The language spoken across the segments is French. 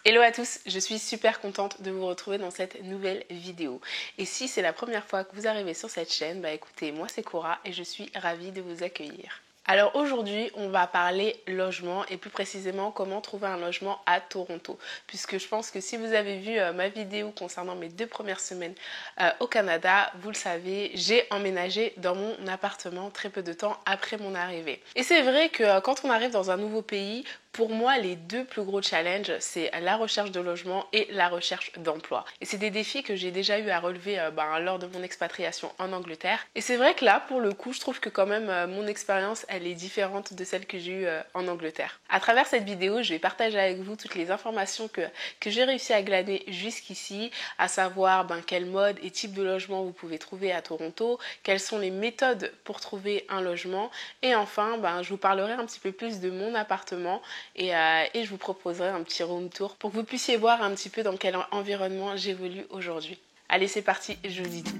Hello à tous, je suis super contente de vous retrouver dans cette nouvelle vidéo. Et si c'est la première fois que vous arrivez sur cette chaîne, écoutez, moi c'est Cora et je suis ravie de vous accueillir. Alors aujourd'hui, on va parler logement et plus précisément comment trouver un logement à Toronto. Puisque je pense que si vous avez vu ma vidéo concernant mes 2 premières semaines au Canada, vous le savez, j'ai emménagé dans mon appartement très peu de temps après mon arrivée. Et c'est vrai que quand on arrive dans un nouveau pays, pour moi, les 2 plus gros challenges, c'est la recherche de logement et la recherche d'emploi. Et c'est des défis que j'ai déjà eu à relever lors de mon expatriation en Angleterre. Et c'est vrai que là, pour le coup, je trouve que quand même mon expérience, elle est différente de celle que j'ai eue en Angleterre. À travers cette vidéo, je vais partager avec vous toutes les informations que j'ai réussi à glaner jusqu'ici, à savoir quel mode et type de logement vous pouvez trouver à Toronto, quelles sont les méthodes pour trouver un logement, et enfin, je vous parlerai un petit peu plus de mon appartement et je vous proposerai un petit room tour pour que vous puissiez voir un petit peu dans quel environnement j'évolue aujourd'hui. Allez, c'est parti, je vous dis tout.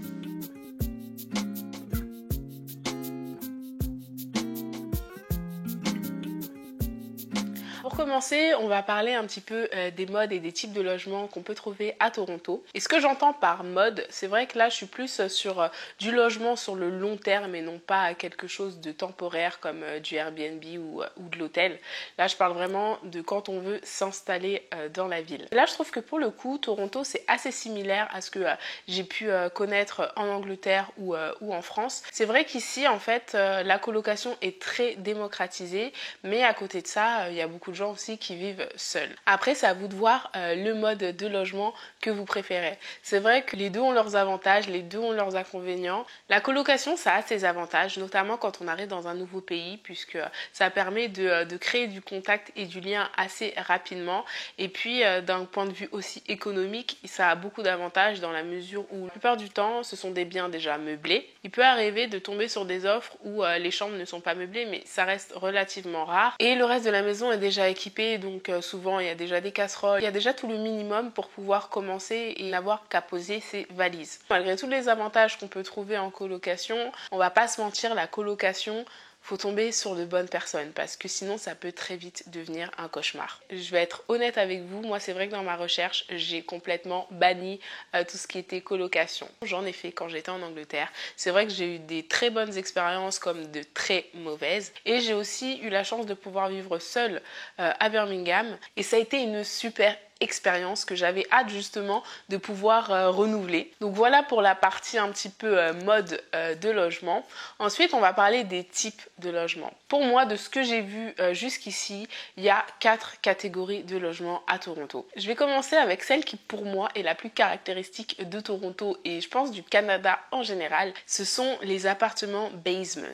Pour commencer, on va parler un petit peu des modes et des types de logements qu'on peut trouver à Toronto. Et ce que j'entends par mode, c'est vrai que là je suis plus sur du logement sur le long terme et non pas quelque chose de temporaire comme du Airbnb ou de l'hôtel. Là je parle vraiment de quand on veut s'installer dans la ville. Et là je trouve que pour le coup, Toronto c'est assez similaire à ce que j'ai pu connaître en Angleterre ou en France. C'est vrai qu'ici en fait la colocation est très démocratisée, mais à côté de ça, il y a beaucoup de gens aussi qui vivent seuls. Après, c'est à vous de voir le mode de logement que vous préférez. C'est vrai que les deux ont leurs avantages, les deux ont leurs inconvénients. La colocation, ça a ses avantages, notamment quand on arrive dans un nouveau pays, puisque ça permet de créer du contact et du lien assez rapidement. Et puis, d'un point de vue aussi économique, ça a beaucoup d'avantages dans la mesure où la plupart du temps, ce sont des biens déjà meublés. Il peut arriver de tomber sur des offres où les chambres ne sont pas meublées, mais ça reste relativement rare. Et le reste de la maison est déjà équipé, donc souvent il y a déjà des casseroles, il y a déjà tout le minimum pour pouvoir commencer et n'avoir qu'à poser ses valises. Malgré tous les avantages qu'on peut trouver en colocation, on va pas se mentir, la colocation, faut tomber sur de bonnes personnes parce que sinon ça peut très vite devenir un cauchemar. Je vais être honnête avec vous, moi c'est vrai que dans ma recherche j'ai complètement banni tout ce qui était colocation. J'en ai fait quand j'étais en Angleterre. C'est vrai que j'ai eu des très bonnes expériences comme de très mauvaises et j'ai aussi eu la chance de pouvoir vivre seule à Birmingham et ça a été une super expérience que j'avais hâte justement de pouvoir renouveler. Donc voilà pour la partie un petit peu mode de logement. Ensuite, on va parler des types de logement. Pour moi, de ce que j'ai vu jusqu'ici, il y a 4 catégories de logements à Toronto. Je vais commencer avec celle qui pour moi est la plus caractéristique de Toronto et je pense du Canada en général. Ce sont les appartements basement.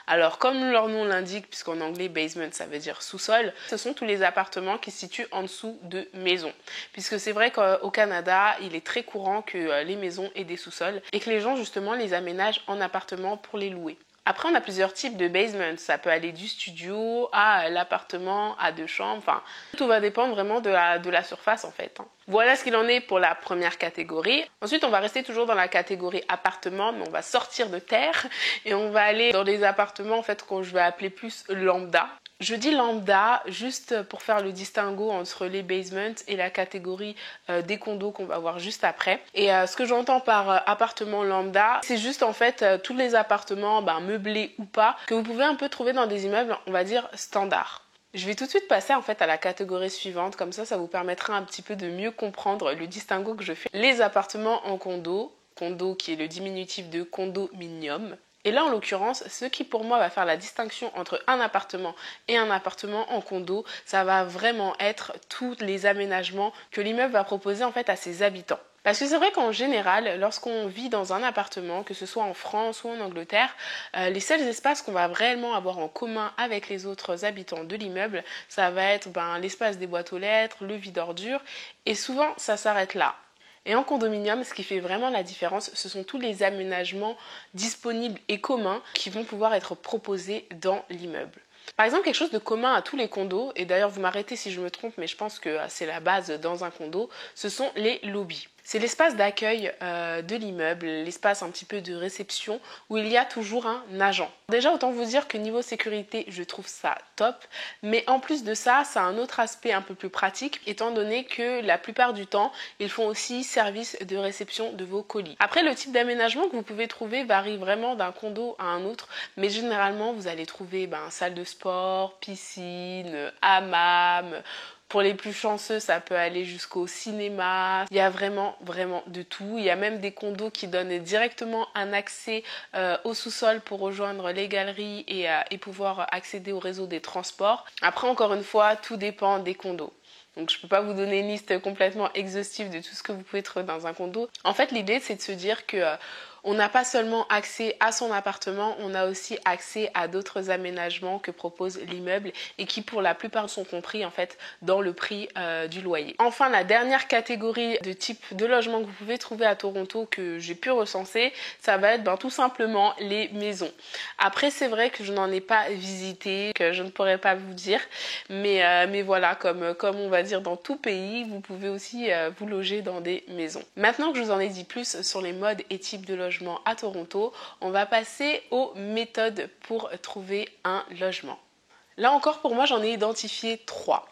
Alors comme leur nom l'indique, puisqu'en anglais basement ça veut dire sous-sol, ce sont tous les appartements qui se situent en dessous de maisons. Puisque c'est vrai qu'au Canada, il est très courant que les maisons aient des sous-sols et que les gens justement les aménagent en appartements pour les louer. Après, on a plusieurs types de basement. Ça peut aller du studio à l'appartement, à 2 chambres. Enfin, tout va dépendre vraiment de la surface en fait. Voilà ce qu'il en est pour la première catégorie. Ensuite, on va rester toujours dans la catégorie appartement, mais on va sortir de terre et on va aller dans les appartements en fait que je vais appeler plus lambda. Je dis lambda juste pour faire le distinguo entre les basements et la catégorie des condos qu'on va voir juste après. Et ce que j'entends par appartement lambda, c'est juste en fait tous les appartements meublés ou pas que vous pouvez un peu trouver dans des immeubles, on va dire standards. Je vais tout de suite passer en fait à la catégorie suivante, comme ça vous permettra un petit peu de mieux comprendre le distinguo que je fais. Les appartements en condo, condo qui est le diminutif de condominium. Et là, en l'occurrence, ce qui pour moi va faire la distinction entre un appartement et un appartement en condo, ça va vraiment être tous les aménagements que l'immeuble va proposer en fait à ses habitants. Parce que c'est vrai qu'en général, lorsqu'on vit dans un appartement, que ce soit en France ou en Angleterre, les seuls espaces qu'on va réellement avoir en commun avec les autres habitants de l'immeuble, ça va être l'espace des boîtes aux lettres, le vide ordures, et souvent ça s'arrête là. Et en condominium, ce qui fait vraiment la différence, ce sont tous les aménagements disponibles et communs qui vont pouvoir être proposés dans l'immeuble. Par exemple, quelque chose de commun à tous les condos, et d'ailleurs vous m'arrêtez si je me trompe, mais je pense que c'est la base dans un condo, ce sont les lobbies. C'est l'espace d'accueil de l'immeuble, l'espace un petit peu de réception où il y a toujours un agent. Déjà, autant vous dire que niveau sécurité, je trouve ça top, mais en plus de ça, ça a un autre aspect un peu plus pratique, étant donné que la plupart du temps, ils font aussi service de réception de vos colis. Après, le type d'aménagement que vous pouvez trouver varie vraiment d'un condo à un autre, mais généralement, vous allez trouver salle de sport, piscine, hammam. Pour les plus chanceux, ça peut aller jusqu'au cinéma. Il y a vraiment de tout. Il y a même des condos qui donnent directement un accès au sous-sol pour rejoindre les galeries et pouvoir accéder au réseau des transports. Après, encore une fois, tout dépend des condos. Donc je ne peux pas vous donner une liste complètement exhaustive de tout ce que vous pouvez trouver dans un condo. En fait, l'idée, c'est de se dire que on n'a pas seulement accès à son appartement, on a aussi accès à d'autres aménagements que propose l'immeuble et qui pour la plupart sont compris en fait dans le prix du loyer. Enfin, la dernière catégorie de type de logement que vous pouvez trouver à Toronto que j'ai pu recenser, ça va être tout simplement les maisons. Après, c'est vrai que je n'en ai pas visité, que je ne pourrais pas vous dire, mais voilà, comme on va dire dans tout pays, vous pouvez aussi vous loger dans des maisons. Maintenant que je vous en ai dit plus sur les modes et types de logement à Toronto, on va passer aux méthodes pour trouver un logement. Là encore, pour moi, j'en ai identifié 3.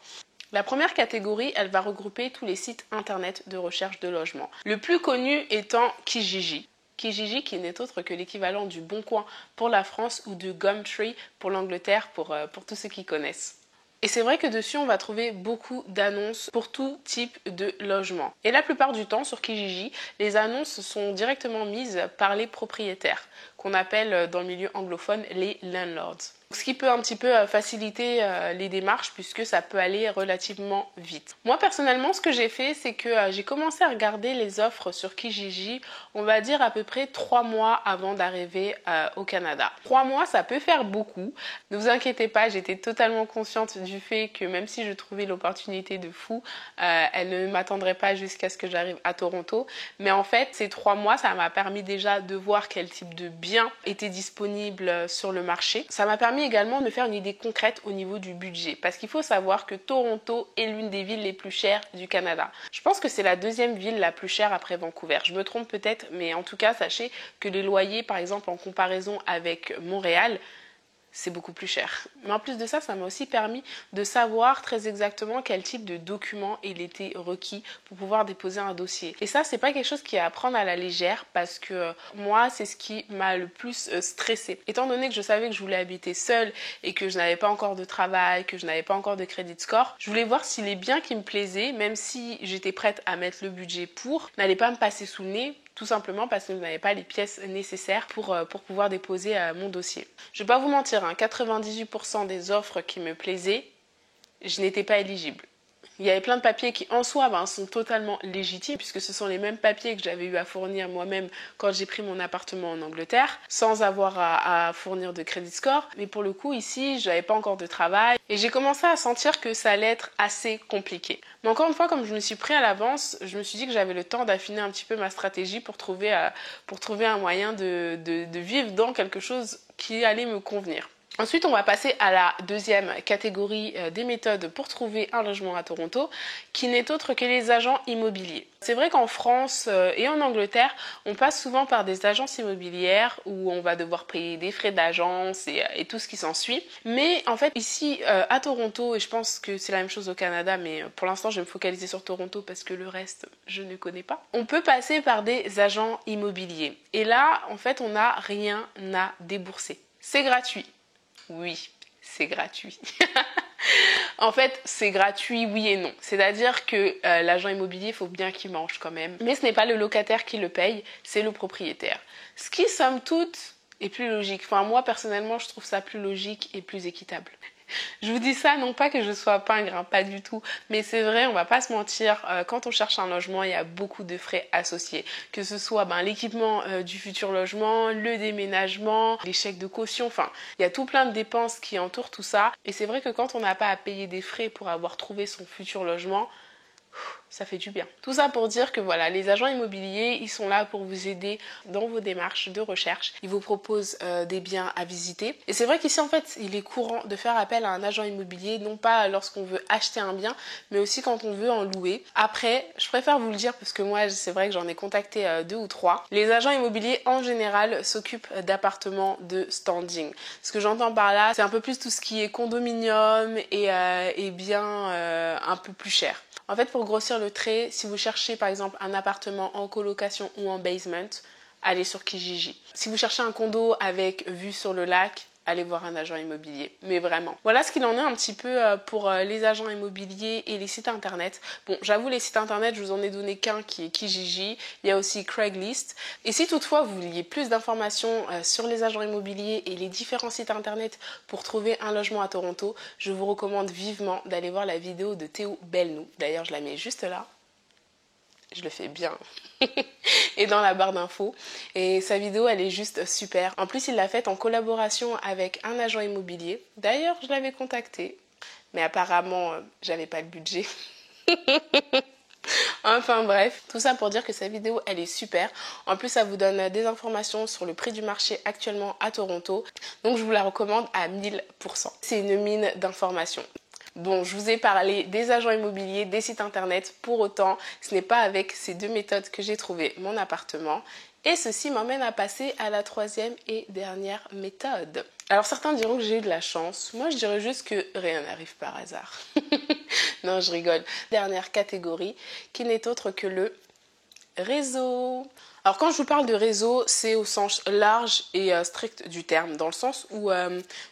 La première catégorie, elle va regrouper tous les sites internet de recherche de logement. Le plus connu étant Kijiji. Kijiji qui n'est autre que l'équivalent du Bon Coin pour la France ou de Gumtree pour l'Angleterre pour tous ceux qui connaissent. Et c'est vrai que dessus, on va trouver beaucoup d'annonces pour tout type de logement. Et la plupart du temps, sur Kijiji, les annonces sont directement mises par les propriétaires, qu'on appelle dans le milieu anglophone les landlords. Ce qui peut un petit peu faciliter les démarches puisque ça peut aller relativement vite. Moi personnellement, ce que j'ai fait, c'est que j'ai commencé à regarder les offres sur Kijiji, on va dire à peu près 3 mois avant d'arriver au Canada. 3 mois, ça peut faire beaucoup. Ne vous inquiétez pas, j'étais totalement consciente du fait que même si je trouvais l'opportunité de fou, elle ne m'attendrait pas jusqu'à ce que j'arrive à Toronto. Mais en fait, ces 3 mois, ça m'a permis déjà de voir quel type de biens étaient disponibles sur le marché. Ça m'a permis également de faire une idée concrète au niveau du budget parce qu'il faut savoir que Toronto est l'une des villes les plus chères du Canada. Je pense que c'est la deuxième ville la plus chère après Vancouver. Je me trompe peut-être, mais en tout cas, sachez que les loyers, par exemple, en comparaison avec Montréal, c'est beaucoup plus cher. Mais en plus de ça, ça m'a aussi permis de savoir très exactement quel type de document il était requis pour pouvoir déposer un dossier. Et ça, c'est pas quelque chose qui est à prendre à la légère parce que moi, c'est ce qui m'a le plus stressée. Étant donné que je savais que je voulais habiter seule et que je n'avais pas encore de travail, que je n'avais pas encore de credit score, je voulais voir si les biens qui me plaisaient, même si j'étais prête à mettre le budget pour, n'allaient pas me passer sous le nez. Tout simplement parce que je n'avais pas les pièces nécessaires pour pouvoir déposer mon dossier. Je ne vais pas vous mentir, 98% des offres qui me plaisaient, je n'étais pas éligible. Il y avait plein de papiers qui en soi sont totalement légitimes puisque ce sont les mêmes papiers que j'avais eu à fournir moi-même quand j'ai pris mon appartement en Angleterre sans avoir à fournir de credit score. Mais pour le coup ici, je n'avais pas encore de travail et j'ai commencé à sentir que ça allait être assez compliqué. Mais encore une fois, comme je me suis pris à l'avance, je me suis dit que j'avais le temps d'affiner un petit peu ma stratégie pour trouver un moyen de vivre dans quelque chose qui allait me convenir. Ensuite, on va passer à la deuxième catégorie des méthodes pour trouver un logement à Toronto, qui n'est autre que les agents immobiliers. C'est vrai qu'en France et en Angleterre, on passe souvent par des agences immobilières où on va devoir payer des frais d'agence et tout ce qui s'ensuit. Mais en fait, ici à Toronto, et je pense que c'est la même chose au Canada, mais pour l'instant, je vais me focaliser sur Toronto parce que le reste, je ne connais pas. On peut passer par des agents immobiliers. Et là, en fait, on n'a rien à débourser. C'est gratuit. Oui, c'est gratuit. En fait, c'est gratuit, oui et non. C'est-à-dire que l'agent immobilier, il faut bien qu'il mange quand même. Mais ce n'est pas le locataire qui le paye, c'est le propriétaire. Ce qui, somme toute, est plus logique. Enfin, moi, personnellement, je trouve ça plus logique et plus équitable. Je vous dis ça, non pas que je sois pingre, pas du tout, mais c'est vrai, on va pas se mentir, quand on cherche un logement, il y a beaucoup de frais associés, que ce soit l'équipement du futur logement, le déménagement, les chèques de caution, enfin, il y a tout plein de dépenses qui entourent tout ça, et c'est vrai que quand on n'a pas à payer des frais pour avoir trouvé son futur logement, ça fait du bien. Tout ça pour dire que voilà, les agents immobiliers, ils sont là pour vous aider dans vos démarches de recherche. Ils vous proposent des biens à visiter. Et c'est vrai qu'ici, en fait, il est courant de faire appel à un agent immobilier, non pas lorsqu'on veut acheter un bien, mais aussi quand on veut en louer. Après, je préfère vous le dire parce que moi, c'est vrai que j'en ai contacté 2 ou 3. Les agents immobiliers, en général, s'occupent d'appartements de standing. Ce que j'entends par là, c'est un peu plus tout ce qui est condominium et biens un peu plus chers. En fait, pour grossir le trait, si vous cherchez par exemple un appartement en colocation ou en basement, allez sur Kijiji. Si vous cherchez un condo avec vue sur le lac, allez voir un agent immobilier, mais vraiment. Voilà ce qu'il en est un petit peu pour les agents immobiliers et les sites internet. Bon, j'avoue, les sites internet, je vous en ai donné qu'un qui est Kijiji. Il y a aussi Craigslist. Et si toutefois vous vouliez plus d'informations sur les agents immobiliers et les différents sites internet pour trouver un logement à Toronto, je vous recommande vivement d'aller voir la vidéo de Théo Belnou. D'ailleurs, je la mets juste là. Je le fais bien. Et dans la barre d'infos. Et sa vidéo, elle est juste super. En plus, il l'a faite en collaboration avec un agent immobilier. D'ailleurs, je l'avais contacté. Mais apparemment, j'avais pas le budget. Enfin bref, tout ça pour dire que sa vidéo, elle est super. En plus, ça vous donne des informations sur le prix du marché actuellement à Toronto. Donc, je vous la recommande à 1000%. C'est une mine d'informations. Bon, je vous ai parlé des agents immobiliers, des sites internet. Pour autant, ce n'est pas avec ces 2 méthodes que j'ai trouvé mon appartement. Et ceci m'emmène à passer à la 3e et dernière méthode. Alors certains diront que j'ai eu de la chance. Moi, je dirais juste que rien n'arrive par hasard. Non, je rigole. Dernière catégorie, qui n'est autre que le réseau. Alors quand je vous parle de réseau, c'est au sens large et strict du terme, dans le sens où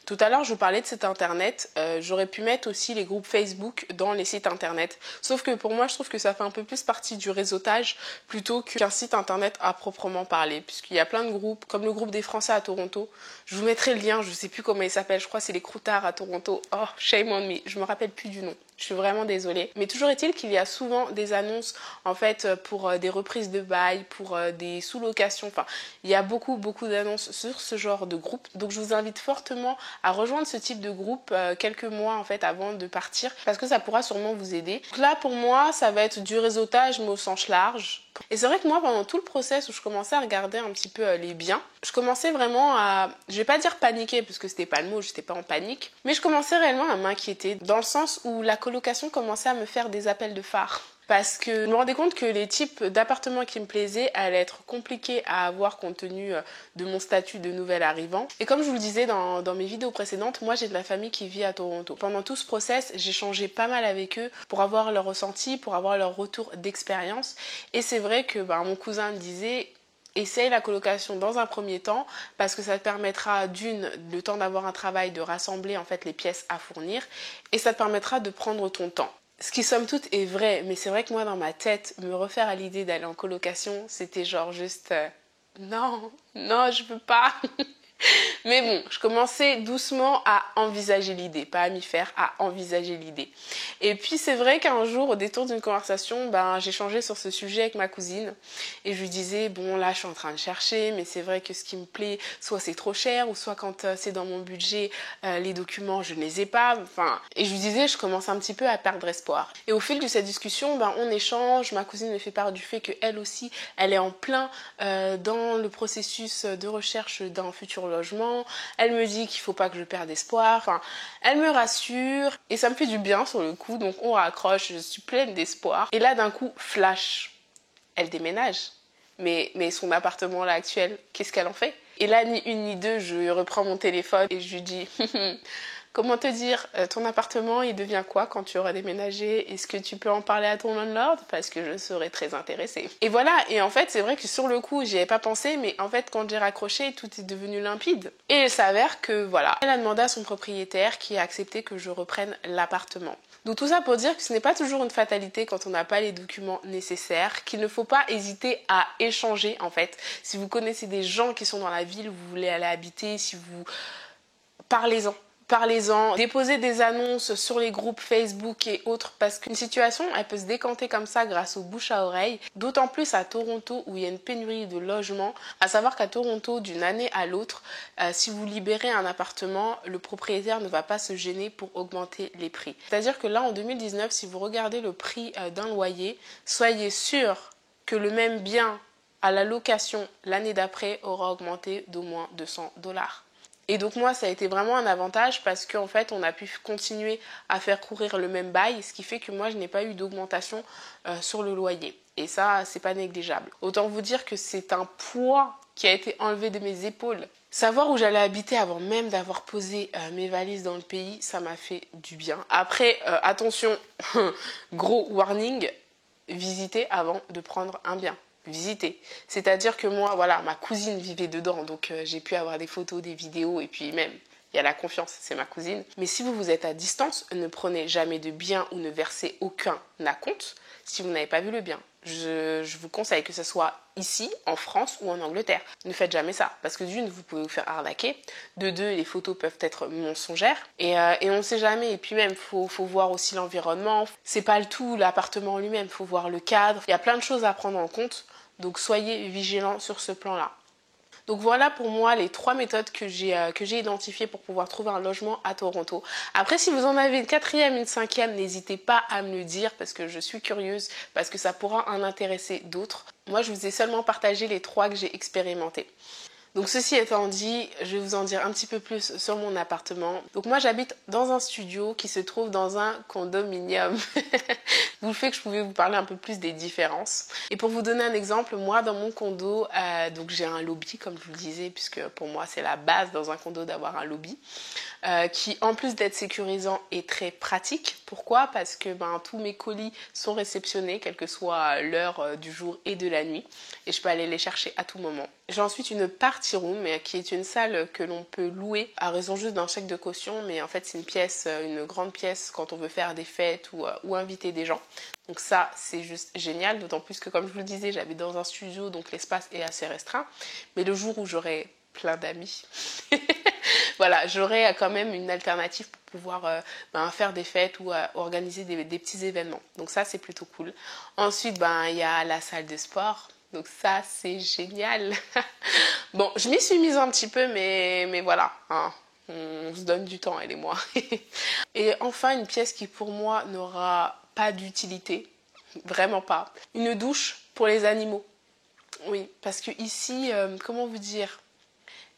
tout à l'heure je vous parlais de site internet, j'aurais pu mettre aussi les groupes Facebook dans les sites internet, sauf que pour moi je trouve que ça fait un peu plus partie du réseautage plutôt qu'un site internet à proprement parler, puisqu'il y a plein de groupes, comme le groupe des Français à Toronto, je vous mettrai le lien, je sais plus comment il s'appelle, je crois que c'est les Croutards à Toronto, oh shame on me, je me rappelle plus du nom. Je suis vraiment désolée. Mais toujours est-il qu'il y a souvent des annonces en fait pour des reprises de bail, pour des sous-locations. Enfin, il y a beaucoup d'annonces sur ce genre de groupe. Donc je vous invite fortement à rejoindre ce type de groupe quelques mois en fait avant de partir parce que ça pourra sûrement vous aider. Donc là pour moi, ça va être du réseautage mais au sens large. Et c'est vrai que moi pendant tout le process où je commençais à regarder un petit peu les biens, je commençais vraiment à, je vais pas dire paniquer parce que c'était pas le mot, j'étais pas en panique, mais je commençais réellement à m'inquiéter dans le sens où la colocation commençait à me faire des appels de phare. Parce que je me rendais compte que les types d'appartements qui me plaisaient allaient être compliqués à avoir compte tenu de mon statut de nouvel arrivant. Et comme je vous le disais dans mes vidéos précédentes, moi j'ai de la famille qui vit à Toronto. Pendant tout ce process, j'ai changé pas mal avec eux pour avoir leur ressenti, pour avoir leur retour d'expérience. Et c'est vrai que mon cousin me disait... Essaye la colocation dans un premier temps parce que ça te permettra le temps d'avoir un travail, de rassembler en fait les pièces à fournir et ça te permettra de prendre ton temps. Ce qui somme toute est vrai, mais c'est vrai que moi dans ma tête, me refaire à l'idée d'aller en colocation, c'était genre juste non, je peux pas. Mais bon, je commençais doucement à envisager l'idée, pas à m'y faire, à envisager l'idée. Et puis c'est vrai qu'un jour, au détour d'une conversation, j'ai changé sur ce sujet avec ma cousine et je lui disais, bon là je suis en train de chercher, mais c'est vrai que ce qui me plaît, soit c'est trop cher, ou soit quand c'est dans mon budget, les documents je ne les ai pas, et je lui disais, je commence un petit peu à perdre espoir. Et au fil de cette discussion, on échange, ma cousine me fait part du fait qu'elle aussi, elle est en plein dans le processus de recherche d'un futur logement. Elle me dit qu'il faut pas que je perde espoir. Elle me rassure et ça me fait du bien sur le coup. Donc on raccroche, je suis pleine d'espoir. Et là d'un coup, flash, elle déménage. Mais son appartement là actuel, qu'est-ce qu'elle en fait? Et là, ni une ni deux, je reprends mon téléphone et je lui dis... Comment te dire, ton appartement, il devient quoi quand tu auras déménagé? Est-ce que tu peux en parler à ton landlord? Parce que je serais très intéressée. Et voilà, et en fait, c'est vrai que sur le coup, j'y avais pas pensé, mais en fait, quand j'ai raccroché, tout est devenu limpide. Et il s'avère que, voilà, elle a demandé à son propriétaire qui a accepté que je reprenne l'appartement. Donc tout ça pour dire que ce n'est pas toujours une fatalité quand on n'a pas les documents nécessaires, qu'il ne faut pas hésiter à échanger, en fait. Si vous connaissez des gens qui sont dans la ville où vous voulez aller habiter, si vous... Parlez-en. parlez-en, déposez des annonces sur les groupes Facebook et autres parce qu'une situation, elle peut se décanter comme ça grâce au bouche à oreille, d'autant plus à Toronto où il y a une pénurie de logements. À savoir qu'à Toronto, d'une année à l'autre, si vous libérez un appartement, le propriétaire ne va pas se gêner pour augmenter les prix. C'est-à-dire que là, en 2019, si vous regardez le prix d'un loyer, soyez sûr que le même bien à la location l'année d'après aura augmenté d'au moins 200$. Et donc moi, ça a été vraiment un avantage parce qu'en fait, on a pu continuer à faire courir le même bail, ce qui fait que moi, je n'ai pas eu d'augmentation sur le loyer. Et ça, c'est pas négligeable. Autant vous dire que c'est un poids qui a été enlevé de mes épaules. Savoir où j'allais habiter avant même d'avoir posé mes valises dans le pays, ça m'a fait du bien. Après, attention, gros warning, visitez avant de prendre un bien. Visiter. C'est-à-dire que moi, voilà, ma cousine vivait dedans, donc j'ai pu avoir des photos, des vidéos, et puis même, il y a la confiance, c'est ma cousine. Mais si vous êtes à distance, ne prenez jamais de bien ou ne versez aucun acompte si vous n'avez pas vu le bien. Je vous conseille que ce soit ici, en France ou en Angleterre. Ne faites jamais ça, parce que d'une, vous pouvez vous faire arnaquer. De deux, les photos peuvent être mensongères. Et on ne sait jamais. Et puis même, faut voir aussi l'environnement. C'est pas le tout, l'appartement en lui-même. Faut voir le cadre. Il y a plein de choses à prendre en compte. Donc soyez vigilants sur ce plan-là. Donc voilà pour moi les 3 méthodes que j'ai identifiées pour pouvoir trouver un logement à Toronto. Après, si vous en avez une 4e, une 5e, n'hésitez pas à me le dire parce que je suis curieuse, parce que ça pourra en intéresser d'autres. Moi, je vous ai seulement partagé les 3 que j'ai expérimentés. Donc ceci étant dit, je vais vous en dire un petit peu plus sur mon appartement. Donc moi j'habite dans un studio qui se trouve dans un condominium. D'où le fait que je pouvais vous parler un peu plus des différences. Et pour vous donner un exemple, moi dans mon condo, donc j'ai un lobby comme je vous le disais, puisque pour moi c'est la base dans un condo d'avoir un lobby. Qui en plus d'être sécurisant est très pratique. Pourquoi? Parce que tous mes colis sont réceptionnés, quelle que soit l'heure du jour et de la nuit. Et je peux aller les chercher à tout moment. J'ai ensuite une party room, qui est une salle que l'on peut louer à raison juste d'un chèque de caution. Mais en fait c'est une pièce, une grande pièce quand on veut faire des fêtes ou inviter des gens. Donc ça, c'est juste génial, d'autant plus que comme je vous le disais, j'habite dans un studio, donc l'espace est assez restreint. Mais le jour où j'aurai plein d'amis, voilà, j'aurai quand même une alternative pour pouvoir faire des fêtes ou organiser des petits événements. Donc ça, c'est plutôt cool. Ensuite, il y a la salle de sport. Donc ça, c'est génial. Bon, je m'y suis mise un petit peu, mais voilà, hein. On se donne du temps, elle et moi. Et enfin, une pièce qui pour moi n'aura pas d'utilité, vraiment pas. Une douche pour les animaux. Oui, parce que ici, comment vous dire,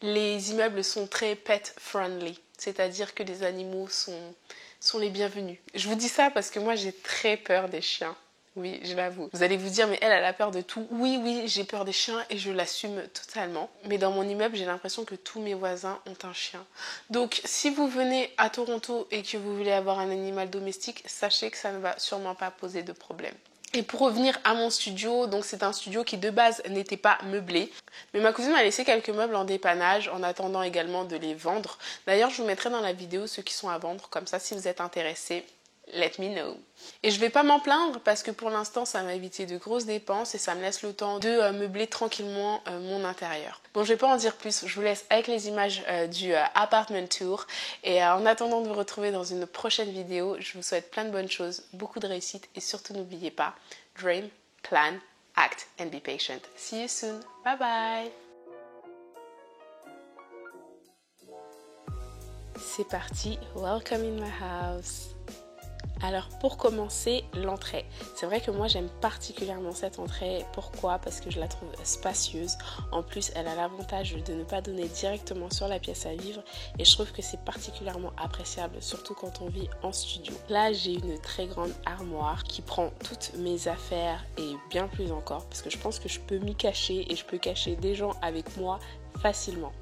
les immeubles sont très pet friendly, c'est-à-dire que les animaux sont les bienvenus. Je vous dis ça parce que moi j'ai très peur des chiens. Oui, je l'avoue. Vous allez vous dire, mais elle a peur de tout. Oui, j'ai peur des chiens et je l'assume totalement. Mais dans mon immeuble, j'ai l'impression que tous mes voisins ont un chien. Donc, si vous venez à Toronto et que vous voulez avoir un animal domestique, sachez que ça ne va sûrement pas poser de problème. Et pour revenir à mon studio, donc c'est un studio qui de base n'était pas meublé. Mais ma cousine m'a laissé quelques meubles en dépannage en attendant également de les vendre. D'ailleurs, je vous mettrai dans la vidéo ceux qui sont à vendre, comme ça si vous êtes intéressés, let me know. Et je vais pas m'en plaindre parce que pour l'instant ça m'a évité de grosses dépenses et ça me laisse le temps de meubler tranquillement mon intérieur. Bon, je vais pas en dire plus, je vous laisse avec les images du apartment tour et en attendant de vous retrouver dans une prochaine vidéo, je vous souhaite plein de bonnes choses, beaucoup de réussite et surtout n'oubliez pas, dream, plan, act and be patient. See you soon, bye bye. C'est parti, welcome in my house. Alors pour commencer, l'entrée. C'est vrai que moi j'aime particulièrement cette entrée. Pourquoi? Parce que je la trouve spacieuse. En plus, elle a l'avantage de ne pas donner directement sur la pièce à vivre. Et je trouve que c'est particulièrement appréciable, surtout quand on vit en studio. Là, j'ai une très grande armoire qui prend toutes mes affaires et bien plus encore. Parce que je pense que je peux m'y cacher et je peux cacher des gens avec moi facilement.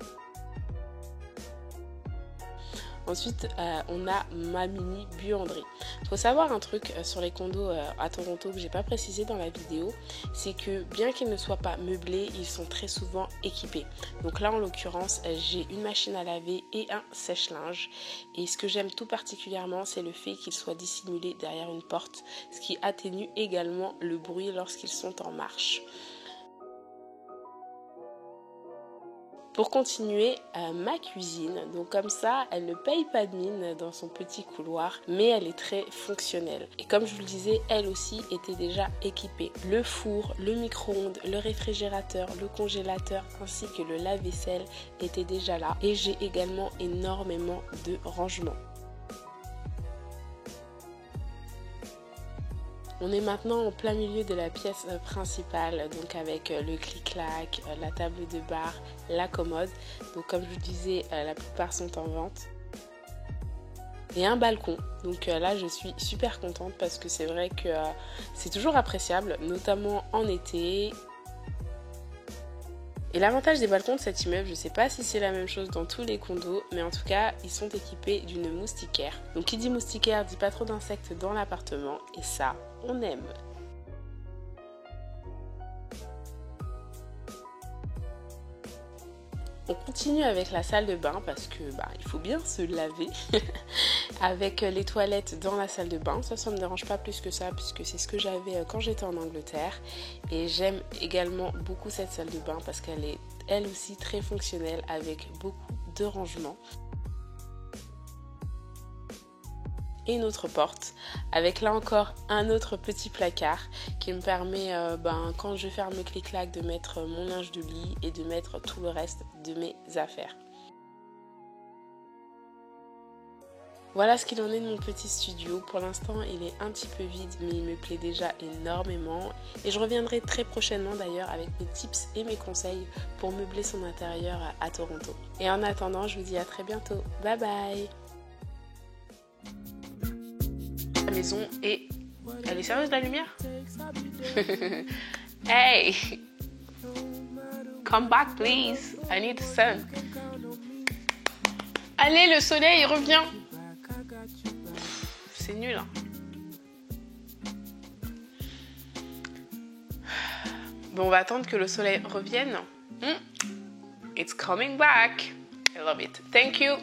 Ensuite, on a ma mini buanderie. Il faut savoir un truc sur les condos à Toronto que j'ai pas précisé dans la vidéo, c'est que bien qu'ils ne soient pas meublés, ils sont très souvent équipés. Donc là, en l'occurrence, j'ai une machine à laver et un sèche-linge. Et ce que j'aime tout particulièrement, c'est le fait qu'ils soient dissimulés derrière une porte, ce qui atténue également le bruit lorsqu'ils sont en marche. pour continuer ma cuisine. Donc comme ça, elle ne paye pas de mine dans son petit couloir, mais elle est très fonctionnelle. Et comme je vous le disais, elle aussi était déjà équipée. Le four, le micro-ondes, le réfrigérateur, le congélateur ainsi que le lave-vaisselle étaient déjà là. Et j'ai également énormément de rangements. On est maintenant en plein milieu de la pièce principale, donc avec le clic-clac, la table de bar, la commode. Donc comme je vous disais, la plupart sont en vente. Et un balcon. Donc là, je suis super contente parce que c'est vrai que c'est toujours appréciable, notamment en été. Et l'avantage des balcons de cet immeuble, je ne sais pas si c'est la même chose dans tous les condos, mais en tout cas, ils sont équipés d'une moustiquaire. Donc qui dit moustiquaire dit pas trop d'insectes dans l'appartement, et ça, on aime. On continue avec la salle de bain parce que il faut bien se laver avec les toilettes dans la salle de bain. Ça me dérange pas plus que ça puisque c'est ce que j'avais quand j'étais en Angleterre. Et j'aime également beaucoup cette salle de bain parce qu'elle est elle aussi très fonctionnelle avec beaucoup de rangements. Et une autre porte avec là encore un autre petit placard qui me permet quand je ferme le clic-clac de mettre mon linge de lit et de mettre tout le reste de mes affaires. Voilà ce qu'il en est de mon petit studio. Pour l'instant il est un petit peu vide mais il me plaît déjà énormément et je reviendrai très prochainement d'ailleurs avec mes tips et mes conseils pour meubler son intérieur à Toronto. Et en attendant je vous dis à très bientôt. Bye bye. La maison et elle est sérieuse la lumière. Hey, come back please, I need the sun. Allez, le soleil revient. C'est nul hein. Bon, on va attendre que le soleil revienne. It's coming back. I love it. Thank you.